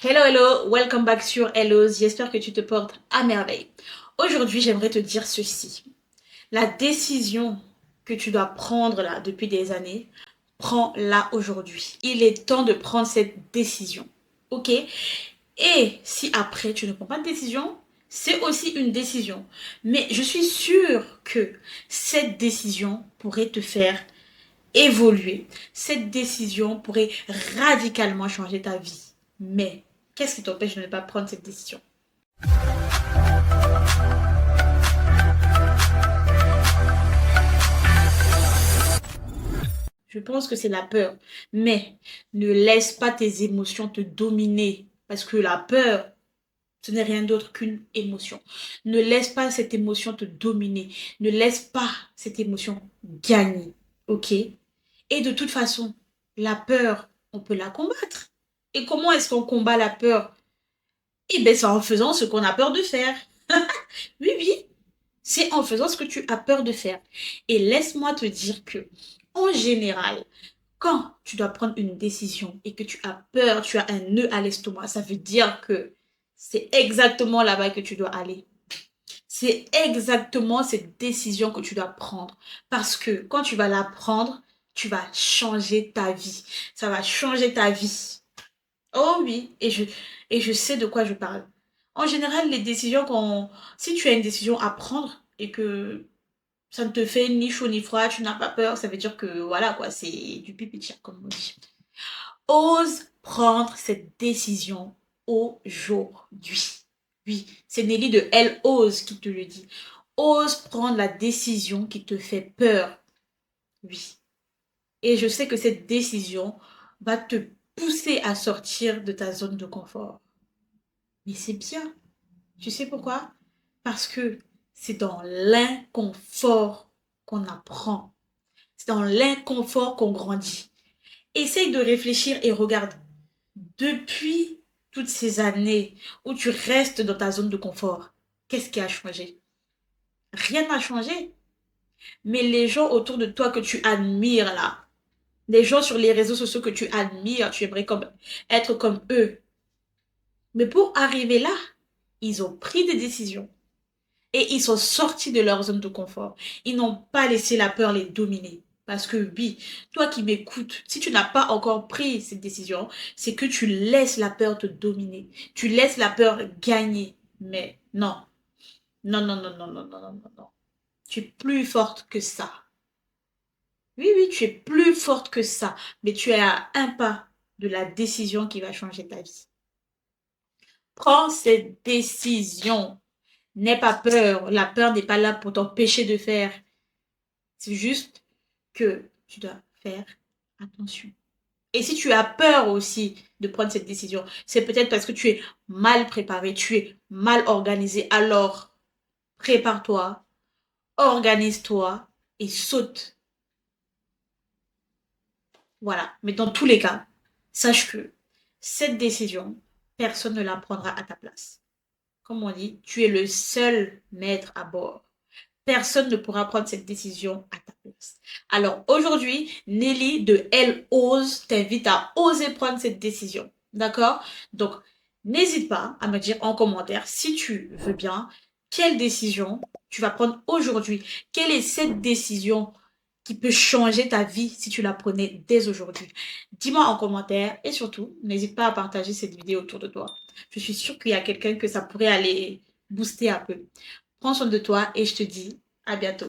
Hello, hello, welcome back sur Hello's. J'espère que tu te portes à merveille. Aujourd'hui, j'aimerais te dire ceci. La décision que tu dois prendre là depuis des années, prends-la aujourd'hui. Il est temps de prendre cette décision. Ok? Et si après tu ne prends pas de décision, c'est aussi une décision. Mais je suis sûre que cette décision pourrait te faire évoluer. Cette décision pourrait radicalement changer ta vie. Mais qu'est-ce qui t'empêche de ne pas prendre cette décision? Je pense que c'est la peur. Mais ne laisse pas tes émotions te dominer. Parce que la peur, ce n'est rien d'autre qu'une émotion. Ne laisse pas cette émotion te dominer. Ne laisse pas cette émotion gagner. OK? Et de toute façon, la peur, on peut la combattre. Et comment est-ce qu'on combat la peur? Eh bien, c'est en faisant ce qu'on a peur de faire. Oui, oui, c'est en faisant ce que tu as peur de faire. Et laisse-moi te dire que, en général, quand tu dois prendre une décision et que tu as peur, tu as un nœud à l'estomac, ça veut dire que c'est exactement là-bas que tu dois aller. C'est exactement cette décision que tu dois prendre. Parce que quand tu vas la prendre, tu vas changer ta vie. Ça va changer ta vie. Oh oui, et je sais de quoi je parle. En général, les décisions si tu as une décision à prendre et que ça ne te fait ni chaud ni froid, tu n'as pas peur, ça veut dire que voilà quoi, c'est du pipi de chat, comme on dit. Ose prendre cette décision aujourd'hui. Oui, c'est Nelly de Elle Ose qui te le dit. Ose prendre la décision qui te fait peur. Oui. Et je sais que cette décision va te pousser à sortir de ta zone de confort. Mais c'est bien. Tu sais pourquoi? Parce que c'est dans l'inconfort qu'on apprend. C'est dans l'inconfort qu'on grandit. Essaye de réfléchir et regarde. Depuis toutes ces années où tu restes dans ta zone de confort, qu'est-ce qui a changé? Rien n'a changé. Mais les gens autour de toi que tu admires là, les gens sur les réseaux sociaux que tu admires, tu aimerais être comme eux. Mais pour arriver là, ils ont pris des décisions. Et ils sont sortis de leur zone de confort. Ils n'ont pas laissé la peur les dominer. Parce que oui, toi qui m'écoutes, si tu n'as pas encore pris cette décision, c'est que tu laisses la peur te dominer. Tu laisses la peur gagner. Mais non, non, non, non, non, non, non, non, non, non. Tu es plus forte que ça. Oui, oui, tu es plus forte que ça. Mais tu es à un pas de la décision qui va changer ta vie. Prends cette décision. N'aie pas peur. La peur n'est pas là pour t'empêcher de faire. C'est juste que tu dois faire attention. Et si tu as peur aussi de prendre cette décision, c'est peut-être parce que tu es mal préparé, tu es mal organisé. Alors, prépare-toi, organise-toi et saute. Voilà. Mais dans tous les cas, sache que cette décision, personne ne la prendra à ta place. Comme on dit, tu es le seul maître à bord. Personne ne pourra prendre cette décision à ta place. Alors aujourd'hui, Nelly de Elle Ose t'invite à oser prendre cette décision. D'accord? Donc, n'hésite pas à me dire en commentaire si tu veux bien quelle décision tu vas prendre aujourd'hui. Quelle est cette décision qui peut changer ta vie si tu la prenais dès aujourd'hui? Dis-moi en commentaire et surtout, n'hésite pas à partager cette vidéo autour de toi. Je suis sûre qu'il y a quelqu'un que ça pourrait aller booster un peu. Prends soin de toi et je te dis à bientôt.